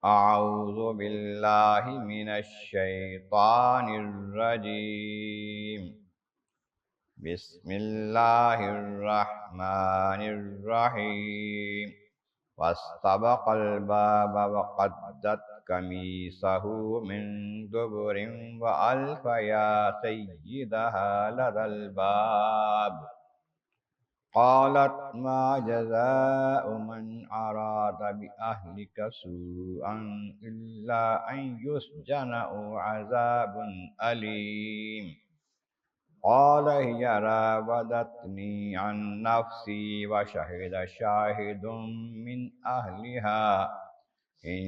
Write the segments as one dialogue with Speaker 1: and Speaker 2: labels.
Speaker 1: اعوذ باللہ من الشیطان الرجیم بسم اللہ الرحمن الرحیم واستبق الباب وقدت قمیصہ من دبر وألف یا سیدہا لدى الباب قالت ما جزاء من أراد بأهلك سوءا إلا أن يسجن أو عذاب أليم قال هي راودتني عن نفسي وشهد شاهد من أهلها إن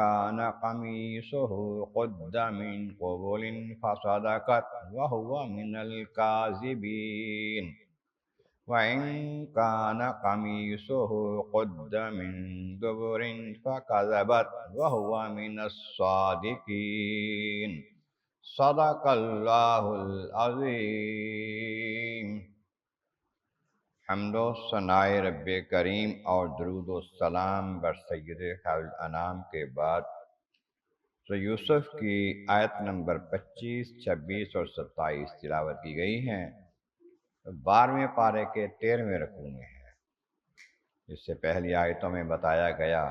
Speaker 1: كان قميصه قد من قبل فصدقت وهو من الكاذبين وَإِن كَانَ قَمِيصُهُ قُدَّ مِن دُبُرٍ فَكَذَبَتْ وَهُوَ مِنَ الصَّادِقِينَ صدق اللہ العظیم۔ حمد و ثناء رب کریم اور درود و سلام بر سید خیر الانام کے بعد تو یوسف کی آیت نمبر 25، 26 اور 27 تلاوت کی گئی ہیں۔ 12ویں پارے کے 13ویں رکوع میں ہے۔ اس سے پہلی آیتوں میں بتایا گیا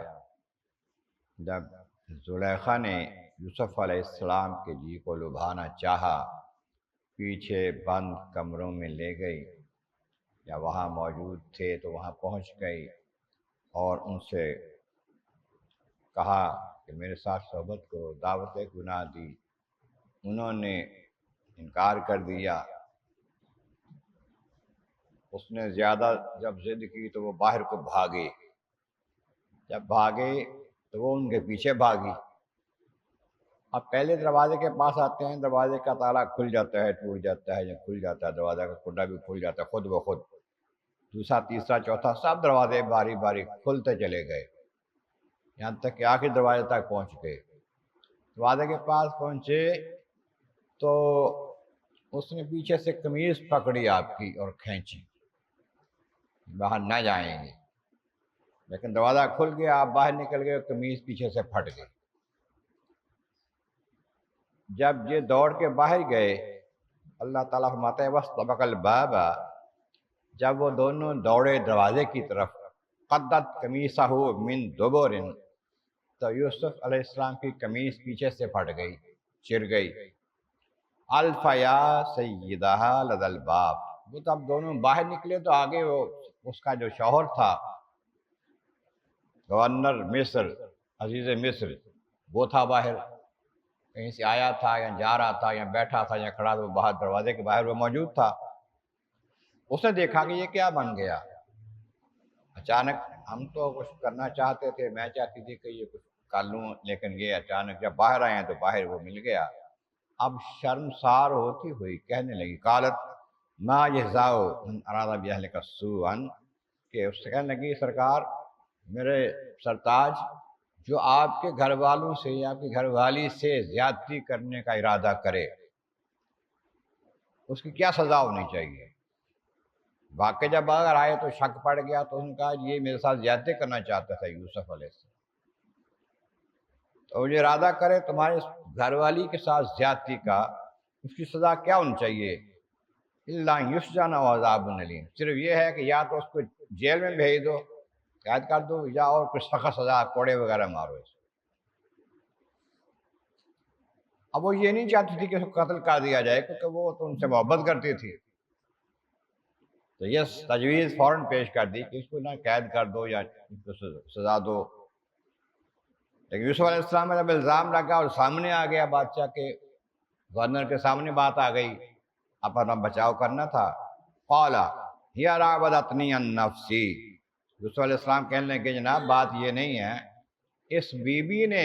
Speaker 1: جب زلیخا نے یوسف علیہ السلام کے جی کو لبھانا چاہا، پیچھے بند کمروں میں لے گئی یا وہاں موجود تھے تو وہاں پہنچ گئی اور ان سے کہا کہ میرے ساتھ صحبت کرو، دعوت گناہ دی۔ انہوں نے انکار کر دیا۔ اس نے زیادہ جب ضد کی تو وہ باہر کو بھاگے، جب بھاگے تو وہ ان کے پیچھے بھاگی۔ اب پہلے دروازے کے پاس آتے ہیں، دروازے کا تالا کھل جاتا ہے، ٹوٹ جاتا ہے یا کھل جاتا ہے، دروازے کا کنڈا بھی کھل جاتا ہے خود بخود۔ دوسرا، تیسرا، چوتھا، سب دروازے باری باری کھلتے چلے گئے، یہاں تک کہ آخری دروازے تک پہنچ گئے۔ دروازے کے پاس پہنچے تو اس نے پیچھے سے قمیض پکڑی آپ کی اور کھینچی، باہر نہ جائیں گے، لیکن دروازہ کھل گیا، آپ باہر نکل گئے، قمیض پیچھے سے پھٹ گئی۔ جب یہ دوڑ کے باہر گئے، اللہ تعالیٰ فرماتے ہیں وَاسْتَبَقَ الْبَابَ، جب وہ دونوں دوڑے دروازے کی طرف، قَدَّتْ قَمِيصَهُ مِن دُبُرٍ، تو یوسف علیہ السلام کی قمیض پیچھے سے پھٹ گئی، چر گئی۔ أَلْفَ يَا سَيِّدَهَا لَدَى الْبَابِ، وہ تب دونوں باہر نکلے تو آگے وہ اس کا جو شوہر تھا، گورنر مصر، عزیز مصر، وہ تھا باہر، کہیں سے آیا تھا یا جا رہا تھا یا بیٹھا تھا یا کھڑا تھا، وہ باہر دروازے کے باہر وہ موجود تھا۔ اس نے دیکھا کہ یہ کیا بن گیا۔ اچانک ہم تو کچھ کرنا چاہتے تھے، میں چاہتی تھی کہ یہ کچھ کر لوں، لیکن یہ اچانک جب باہر آئے ہیں تو باہر وہ مل گیا۔ اب شرمسار ہوتی ہوئی کہنے لگی، قالت ما جزاء من اراد باہلک سوءا، کہ اس سے کہنے لگی سرکار میرے سرتاج، جو آپ کے گھر والوں سے یا آپ کی گھر والی سے زیادتی کرنے کا ارادہ کرے اس کی کیا سزا ہونی چاہیے۔ واقع جب اگر آئے تو شک پڑ گیا تو ان کا یہ میرے ساتھ زیادتی کرنا چاہتا تھا یوسف علیہ السلام، تو جو ارادہ کرے تمہارے گھر والی کے ساتھ زیادتی کا، اس کی سزا کیا ہونی چاہیے؟ الا یسجن و عذاب الیم، صرف یہ ہے کہ یا تو اس کو جیل میں بھیج دو، قید کر دو، یا اور کچھ سخت سزا، کوڑے وغیرہ مارو اس کو۔ اب وہ یہ نہیں چاہتی تھی کہ اس کو قتل کر دیا جائے کیونکہ وہ تو ان سے محبت کرتی تھی، تو یہ تجویز فوراً پیش کر دی کہ اس کو نہ قید کر دو یا اس کو سزا دو۔ لیکن یوسف علیہ السلام میں جب الزام لگا اور سامنے آ گیا، بادشاہ کے گورنر کے سامنے بات آ گئی، اپنا بچاؤ کرنا تھا۔ قال ہی راودتنی عن نفسی، یوسف علیہ السلام کہنے لگے جناب بات یہ نہیں ہے، اس بی بی نے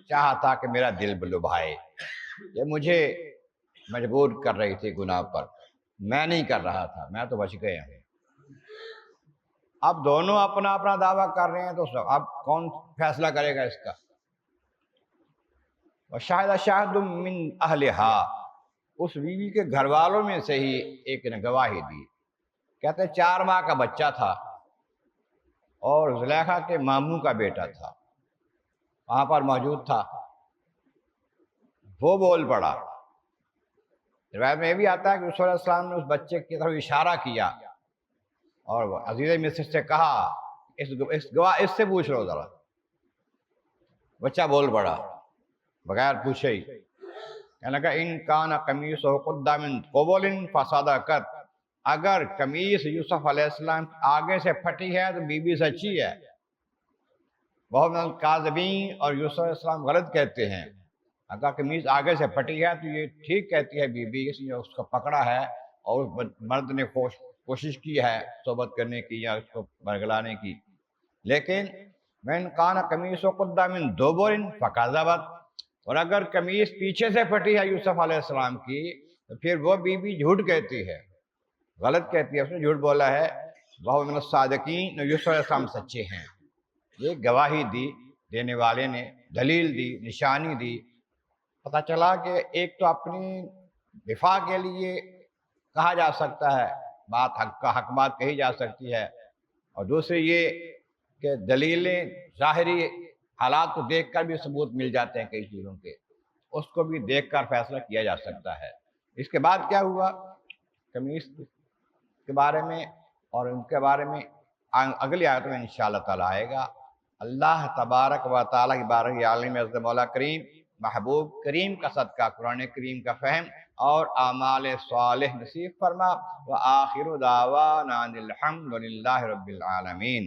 Speaker 1: چاہا تھا کہ میرا دل لبھائے، یہ مجھے مجبور کر رہی تھی گناہ پر، میں نہیں کر رہا تھا، میں تو بچ گیا ہوں۔ اب دونوں اپنا اپنا دعویٰ کر رہے ہیں تو اب کون فیصلہ کرے گا اس کا؟ وشاہد شاہد من اہلہا، اس بیوی کے گھر والوں میں سے ہی ایک نے گواہی دی، کہتے 4 ماہ کا بچہ تھا اور زلیخا کے ماموں کا بیٹا تھا، وہاں پر موجود تھا، وہ بول پڑا۔ روایت میں یہ بھی آتا ہے کہ رسول اللہ علیہ وسلم نے اس بچے کی طرف اشارہ کیا اور عزیز مصر سے کہا اس سے پوچھ لو ذرا۔ بچہ بول پڑا بغیر پوچھے ہی، کہنے لگا ان کان قمیصہ قد من قبل فصدقت، اگر قمیص یوسف علیہ السلام آگے سے پھٹی ہے تو بی بی سچی ہے۔ وہو من الکاذبین، اور یوسف علیہ السلام غلط کہتے ہیں۔ اگر قمیص آگے سے پھٹی ہے تو یہ ٹھیک کہتی ہے بی بی، اس نے اس کو پکڑا ہے اور اس مرد نے کوشش کی ہے صحبت کرنے کی یا اس کو برگلانے کی۔ لیکن من کان قمیص قد من دبر فکذبت، اور اگر قمیص پیچھے سے پھٹی ہے یوسف علیہ السلام کی تو پھر وہ بی بی جھوٹ کہتی ہے، غلط کہتی ہے، اس نے جھوٹ بولا ہے۔ وہو من الصادقین، یوسف علیہ السلام سچے ہیں۔ یہ گواہی دی دینے والے نے، دلیل دی، نشانی دی۔ پتہ چلا کہ ایک تو اپنی دفاع کے لیے کہا جا سکتا ہے، بات حق بات کہی جا سکتی ہے، اور دوسری یہ کہ دلیلیں ظاہری حالات کو دیکھ کر بھی ثبوت مل جاتے ہیں کئی چیزوں کے، اس کو بھی دیکھ کر فیصلہ کیا جا سکتا ہے۔ اس کے بعد کیا ہوا قمیص کے بارے میں اور ان کے بارے میں اگلی آیت میں انشاءاللہ تعالی آئے گا۔ اللہ تبارک و تعالیٰ کی بارک عالم عزت مولا کریم، محبوب کریم کا صدقہ قرآن کریم کا فہم اور اعمال صالح نصیب فرما۔ وآخر دعوانا الحمد للہ رب العالمین۔